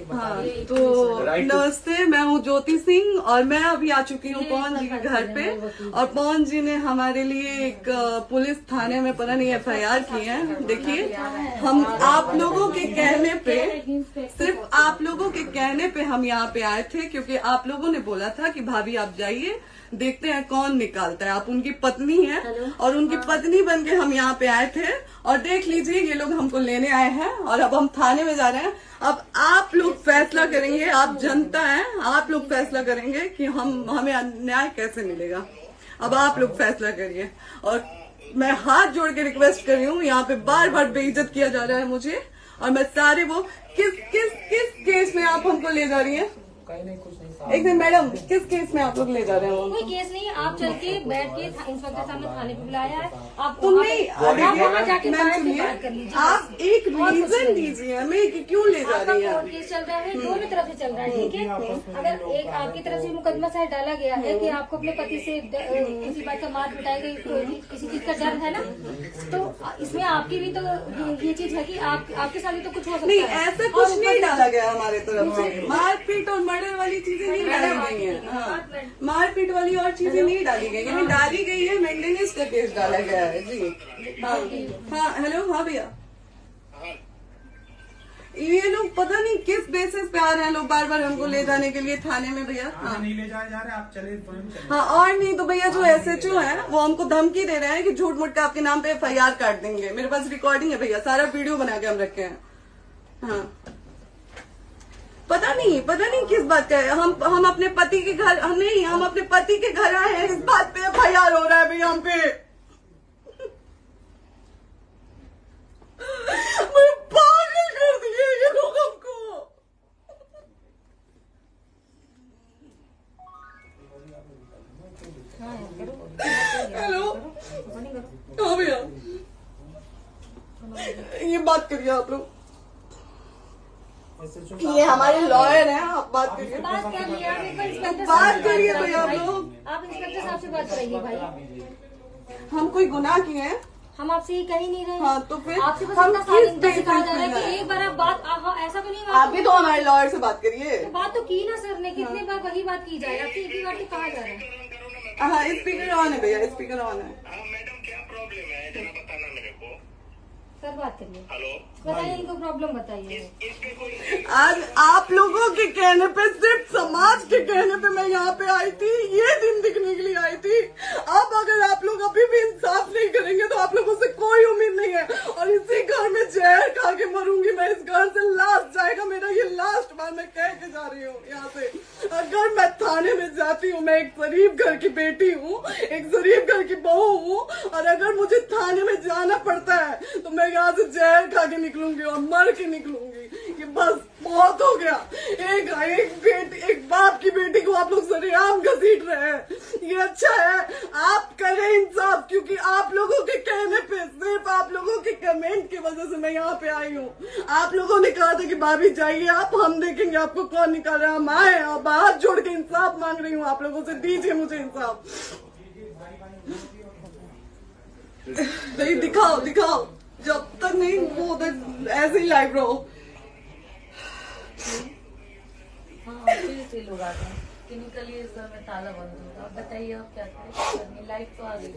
हाँ, तो नमस्ते, मैं हूँ ज्योति सिंह और मैं अभी आ चुकी हूँ पवन जी के घर पे। और पवन जी ने हमारे लिए एक पुलिस थाने में पता नहीं FIR की है। देखिए, हम आप लोगों के कहने पे, सिर्फ आप लोगों के कहने पे हम यहाँ पे आए थे, क्योंकि आप लोगों ने बोला था कि भाभी आप जाइए, देखते हैं कौन निकालता है। आप उनकी पत्नी हैं और उनकी पत्नी बन के हम यहाँ पे आए थे। और देख लीजिए, ये लोग हमको लेने आए हैं और अब हम थाने में जा रहे हैं। अब आप लोग फैसला करेंगे, आप जनता हैं, आप लोग फैसला करेंगे कि हमें न्याय कैसे मिलेगा। अब आप लोग फैसला करिए। और मैं हाथ जोड़ के रिक्वेस्ट कर रही हूँ, यहाँ पे बार बार बेइज्जत किया जा रहा है मुझे। और मैं सारे वो किस केस में आप हमको ले जा रही हैं? एक दिन मैडम, किस केस में आप लोग ले जा रहे हैं? कोई केस नहीं, आप चल के बैठ के इंस्पेक्टर साहब ने थाने पे बुलाया है। आप जाके बात कर लीजिए। आप एक रीजन दीजिए हमें कि क्यों ले जा रही है। केस चल रहा है, दोनों तरफ से चल रहा है, ठीक है। अगर एक आपकी तरफ से मुकदमा शायद डाला गया है कि आपको अपने पति से किसी बात का मार पिटाई गई, किसी चीज का डर है ना, तो इसमें आपकी भी तो ये चीज है कि आपके साथ भी तो कुछ हो सकता है। नहीं, ऐसा कुछ नहीं डाला गया हमारे तरफ से। मारपीट और मर्डर वाली चीजें नहीं डाली गई है। हाँ, मारपीट वाली और चीजें नहीं डाली गई है। डाली गई है मेंटेनेंस का केस डाला गया है जी। हाँ, हेलो, हाँ भैया, ये लोग पता नहीं किस बेसिस पे आ रहे हैं लोग बार बार हमको ले जाने के लिए थाने में भैया। हाँ, नहीं ले जाए जा रहे, आप चले। हाँ, और नहीं तो भैया जो SHO है वो हमको धमकी दे रहे हैं कि झूठ मूठ का आपके नाम पे FIR काट देंगे। मेरे पास रिकॉर्डिंग है भैया, सारा वीडियो बना के हम रखे हैं। हाँ, पता नहीं किस बात का है। हम अपने पति के घर, हम अपने पति के घर आए हैं, इस बात पे FIR हो रहा है भैया हम पे। पागल कर दिए ये लोग हमको। हेलो, हाँ भैया, ये बात करिए आप लोग। ये हमारे लॉयर हैं, आप बात करिए। बात कर लिया, बात करिए भैया आप लोग। आप इंस्पेक्टर साहब से बात कराइए भाई। हम कोई गुनाह किए हैं? हम आपसे ये कह ही नहीं रहे। हाँ, तो फिर आपसे बस हम इतना सिखाया जा रहा है कि एक बार आप बात, ऐसा तो नहीं। आप भी तो हमारे लॉयर से बात करिए। तो बात तो की ना सर ने, कितने बार वही बात की जाए, आपसे एक ही बार तो कहा जा रहा है। हाँ, स्पीकर ऑन है भैया, स्पीकर ऑन है। मैडम, क्या प्रॉब्लम है जरा बताना मेरे को। सर बात करिए। हेलो, बताइए, इनको प्रॉब्लम बताइए। आज आप लोगों के कहने पे, सिर्फ समाज के कहने पे मैं यहाँ पे आई थी, ये दिन दिखने के लिए आई थी। अब अगर आप लोग अभी भी इंसाफ नहीं करेंगे तो आप लोगों से कोई उम्मीद नहीं है। और इसी घर में जहर खा के मरूंगी मैं। इस घर से लास्ट जाएगा मेरा, ये लास्ट बार मैं कह के जा रही हूँ यहाँ से। अगर मैं थाने में जाती हूँ, मैं एक गरीब घर की बेटी हूँ, एक गरीब घर की बहू हूँ, और अगर मुझे थाने में जाना पड़ता है तो मैं यहाँ से जहर खा के निकलूंगी और मर के निकलूंगी। ये बस बहुत हो गया। एक बाप की बेटी को आप लोग सरेआम घसीट रहे हैं। ये अच्छा है? आप करें इंसाफ, क्योंकि आप लोगों के कहने पे, सिर्फ आप लोगों के कमेंट की वजह से मैं यहाँ पे आई हूँ। आप लोगों ने कहा था कि भाभी जाइए आप, हम देखेंगे आपको कौन निकाल रहा है। हम आए, अब हाथ जोड़ के इंसाफ मांग रही हूँ आप लोगों से, दीजिए मुझे इंसाफ। नहीं, दिखाओ। जब तक नहीं वो उधर ऐसे ही लाइव रहो। हाँ, फिर लोग आते हैं कि निकलिए सर, में ताला बंद होगा। आप बताइए आप क्या करें? लाइफ तो आ गई।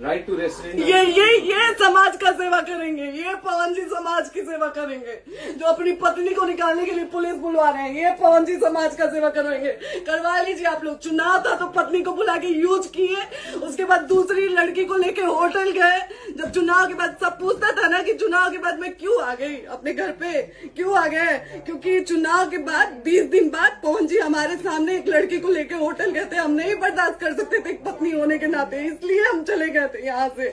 Right to restaurant. ये समाज का सेवा करेंगे, ये पवन जी समाज की सेवा करेंगे। जो अपनी पत्नी को निकालने के लिए पुलिस बुलवा रहे हैं, ये पवन जी समाज का सेवा करेंगे। करवा लीजिए आप लोग। चुनाव था तो पत्नी को बुला के यूज किए, उसके बाद दूसरी लड़की को लेके होटल गए। जब चुनाव के बाद सब पूछता था ना कि चुनाव के बाद मैं क्यों आ गई अपने घर पे, क्यों आ गए, क्योंकि चुनाव के बाद 20 दिन बाद पवन जी हमारे सामने एक लड़की को लेके होटल गए थे। हम नहीं बर्दाश्त कर सकते थे एक पत्नी होने के नाते, इसलिए हम चले गए थे यहाँ से।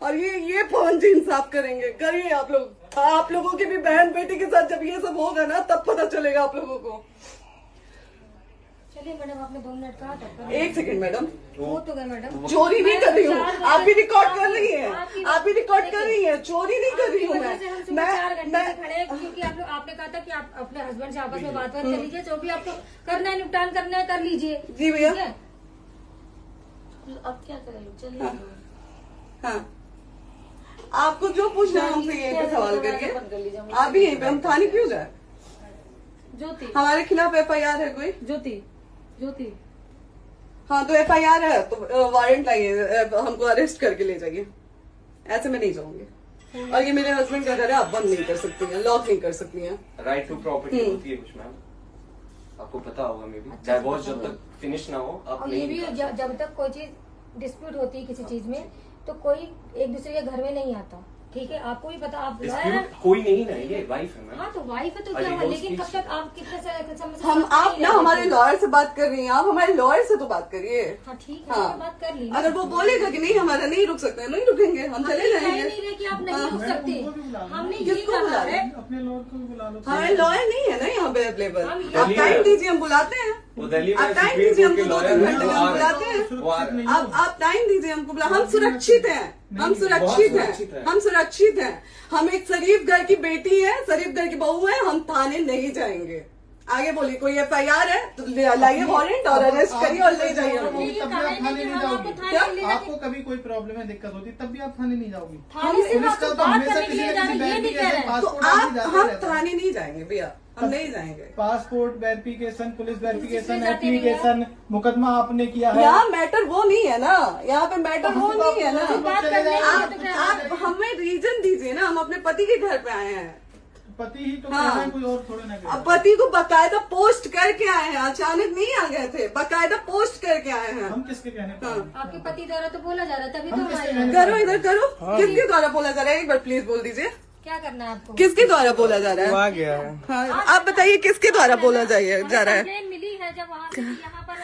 और ये पवन जी इंसाफ करेंगे। करिए आप लोग। आप लोगों की भी बहन बेटी के साथ जब ये सब होगा ना, तब पता चलेगा आप लोगों को। चलिए मैडम, आपने 2 मिनट कहा था। एक सेकंड मैडम, हो तो गए मैडम। चोरी नहीं कर रही हूँ, आप भी रिकॉर्ड कर रही हैं, आप भी रिकॉर्ड कर रही हैं। चोरी नहीं कर रही हूँ मैं। 4 घंटे से खड़े, क्योंकि आपने कहा था कि आप अपने हस्बैंड से आपस में बात कर लीजिए, जो भी आपको करना है, निपटान करना है, कर लीजिए। जी भैया। अब क्या करें? चलिए। हाँ, आपको जो पूछना है हमसे यहीं पे सवाल करिए। आप भी यहीं पे, हम थाने क्यों जाए? ज्योति हमारे खिलाफ FIR है कोई? ज्योति हाँ तो FIR है तो वारंट लाइए, हमको अरेस्ट करके ले जाइए। ऐसे में नहीं जाऊंगी। और ये मेरे हस्बैंड का घर है, आप बंद नहीं कर सकती हैं, लॉक नहीं कर सकती हैं। राइट टू प्रॉपर्टी होती है कुछ मैम, आपको पता होगा मे बी। डाइवोर्स जब तक फिनिश ना हो आप और ये नहीं भी जब तक कोई चीज डिस्प्यूट होती है किसी चीज में तो कोई एक दूसरे के घर में नहीं आता, ठीक है? आपको भी पता, आप लॉयर हैं। डिस्प्यूट कोई नहीं ना, ये वाइफ है मैम। हाँ तो वाइफ है तो क्या हुआ, लेकिन कब तक आप कितने हम आप ना हमारे लॉयर से बात कर रही हैं, आप हमारे लॉयर से तो बात करिए। हाँ ठीक है, हाँ। बात कर ली। अगर वो बोलेगा कि नहीं हमारा नहीं रुक सकते, नहीं रुकेंगे, हम चले जाएंगे। नहीं रहे कि आप नहीं रुक सकते, हमने ये किसको कहा बुला है। अपने लॉयर को भी बुला लो। हमारे लॉयर नहीं है ना यहाँ पे अवेलेबल। हम आप टाइम दीजिए, हम बुलाते हैं। वो दिल्ली में आप टाइम सुप्रीम दीजिए, कोर्ट के हमको 2-3 लॉयर घंटे में हम बुलाते हैं। आप टाइम दीजिए हमको, हम सुरक्षित हैं, हम सुरक्षित हैं, हम सुरक्षित हैं। हम एक शरीफ घर की बेटी है, शरीफ घर की बहू है, हम थाने नहीं जाएंगे। आगे बोलिए, कोई FIR है तो लाइए वारंट और अरेस्ट करिए और ले जाइए हमको। तब भी आप थाने नहीं जाओगी। क्या? आपको कभी कोई प्रॉब्लम है, दिक्कत होती तब भी आप थाने नहीं जाओगी। थाने से पुलिस आप का तो बात हमेशा करने के किसी लिए न जा किसी रहे हैं, ये नहीं कह रहे हैं। तो पासपोर्ट आप आदि जाते हम रहते हैं। थाने नहीं जाएंगे भैया, हम नहीं जाएंगे। पासपोर्ट वेरिफिकेशन, पुलिस वेरिफिकेशन, जाते नहीं है। एप्लीकेशन, मुकदमा आपने किया है। यहाँ मैटर वो नहीं है ना, यहाँ पे मैटर वो नहीं है ना। बात करने के लिए आप हमें रीजन दीजिए ना, हम अपने पति के घर पे आए हैं। पति ही तो हाँ। कह रहे हैं, कोई और थोड़े ना कह रहे अब हैं। पति को बकायदा पोस्ट करके आए हैं, अचानक नहीं आ गए थे, बकायदा पोस्ट करके आए हैं। हम किसके कहने पर आए? आपके पति द्वारा तो बोला जा रहा है, तभी तो हम हम किसके आए कहने हैं। पर करो आए? इधर करो, किसके द्वारा बोला जा रहा है, एक बार प्लीज बोल दीजिए। क्या करना है आपको? किसके द्वारा बोला जा रहा है? आ गया है। हाँ, आप बताइए किसके द्वारा बोला जा रहा है? कंप्लेन मिली है जब वहाँ से यहाँ पर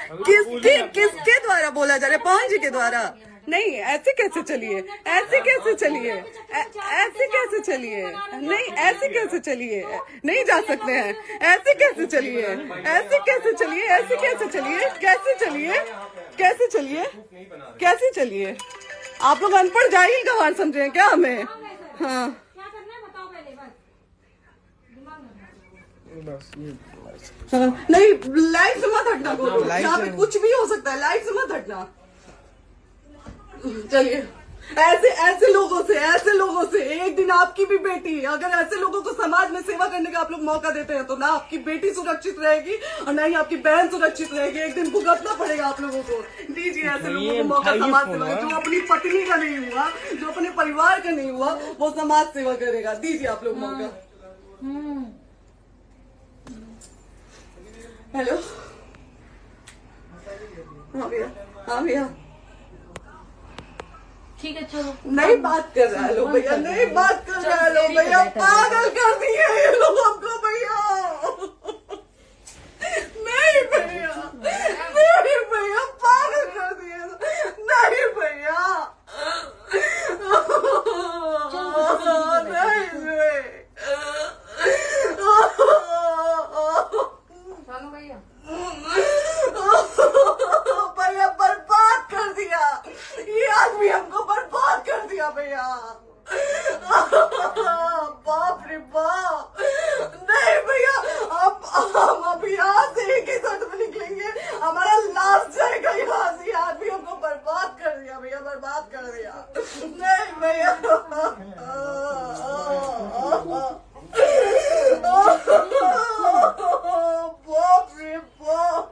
किसके द्वारा बोला जा रहा है? पवन जी के द्वारा? नहीं, ऐसे कैसे चलिए, ऐसे कैसे चलिए, ऐसे कैसे चलिए, नहीं ऐसे कैसे चलिए, नहीं जा सकते हैं, ऐसे कैसे चलिए, ऐसे कैसे चलिए, ऐसे कैसे चलिए, कैसे चलिए, कैसे चलिए, कैसे चलिए? आप लोग अनपढ़ जाहिल गवार समझे हैं क्या हमें? हाँ क्या करना है बताओ पहले, बस दिमाग में हाँ, नहीं लाइफ से मत हटना, बोलो यहाँ पे कुछ भी हो सकता है, लाइफ से मत हटना। चलिए, ऐसे लोगों से एक दिन आपकी भी बेटी, अगर ऐसे लोगों को समाज में सेवा करने का आप लोग मौका देते हैं तो ना आपकी बेटी सुरक्षित रहेगी और ना ही आपकी बहन सुरक्षित रहेगी। एक दिन भुगतना पड़ेगा आप लोगों को। दीजिए ऐसे लोगों को मौका समाज सेवा का, जो अपनी पत्नी का नहीं हुआ, जो अपने परिवार का नहीं हुआ, वो समाज सेवा करेगा। दीजिए आप लोग मौका। हेलो, हाँ भैया, हाँ भैया, ठीक है चलो। नहीं बात कर रहा है लोग भैया, नहीं बात कर रहा है लोग भैया, पागल कर दिए ये लोग हमको भैया। नहीं भैया, नहीं भैया, पागल कर दिए, नहीं भैया, चलो भैया, भैया बर्बाद कर दिया ये आदमी, हमको बर्बाद कर दिया भैया। बाप रे बाप, नहीं भैया, हम अब यहाँ से एक ही शर्त में निकलेंगे, हमारा लास्ट जाएगा यहाँ से। ये आदमी हमको बर्बाद कर दिया भैया, बर्बाद कर दिया। नहीं भैया, बाप रे बाप,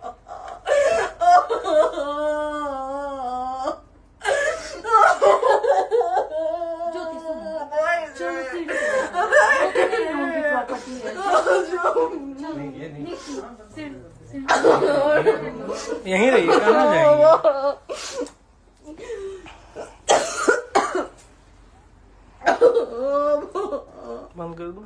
ज्योति सुनो, प्रॉपर्टी है। यहीं रहिए, कहाँ जाएंगे? बंद कर दो।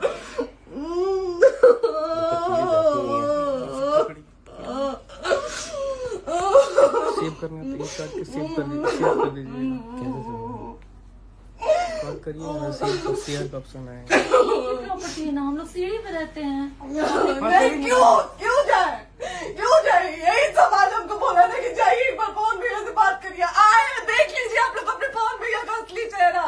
सेव करना तो सेव कर दीजिए। बात करिए, सेव शेयर का ऑप्शन है। प्रॉपर्टी है ना, हम लोग सीढ़ी पे रहते हैं। नहीं, क्यों जाए? यही समाज हमको बोला था कि जाइए एक बार पवन भैया से बात करिए। आए, देख लीजिए आप लोग अपने पवन भैया का असली चेहरा,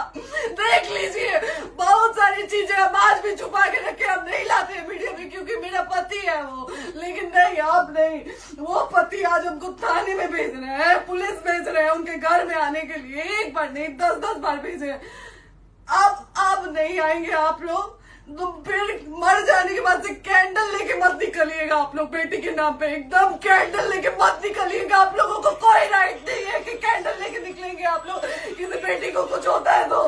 देख लीजिए। बहुत सारी चीजें हम आज भी छुपा के रखे, हम नहीं लाते हैं मीडिया में क्योंकि मेरा पति है वो, लेकिन नहीं, अब नहीं। वो पति आज हमको थाने में भेज रहे हैं, पुलिस भेज रहे हैं उनके घर में आने के लिए, एक बार नहीं 10-10 बार भेजे। अब नहीं आएंगे आप लोग, तो फिर मर जाने के बाद से कैंडल लेके मत निकलिएगा। निकलिएगा आप लोग बेटी के नाम पे, एकदम कैंडल लेके मत निकलिएगा। आप लोगों को कोई राइट नहीं है कि कैंडल लेके निकलेंगे आप लोग। किसी बेटी को कुछ होता है तो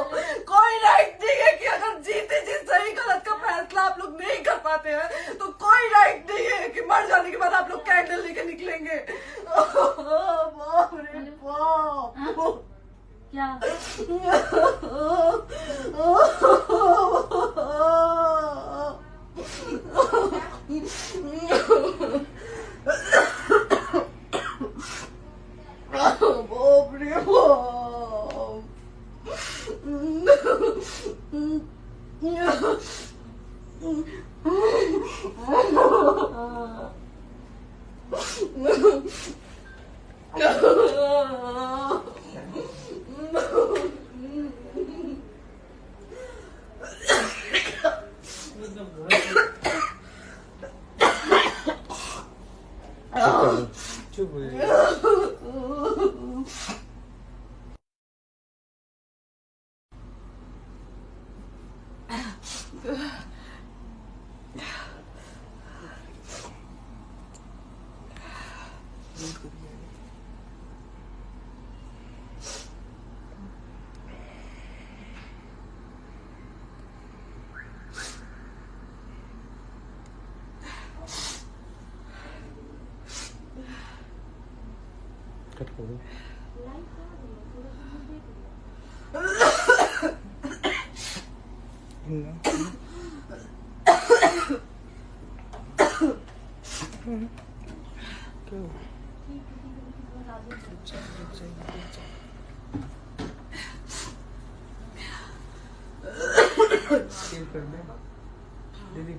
कोई राइट नहीं है कि अगर जीते जी सही गलत का फैसला आप लोग नहीं कर पाते हैं तो कोई राइट नहीं है कि मर जाने के बाद आप लोग कैंडल लेके निकलेंगे। बाप रे बाप। क्या बाप रे चुप हो जाइए। कट कर दो। सेव कर दे दीदी।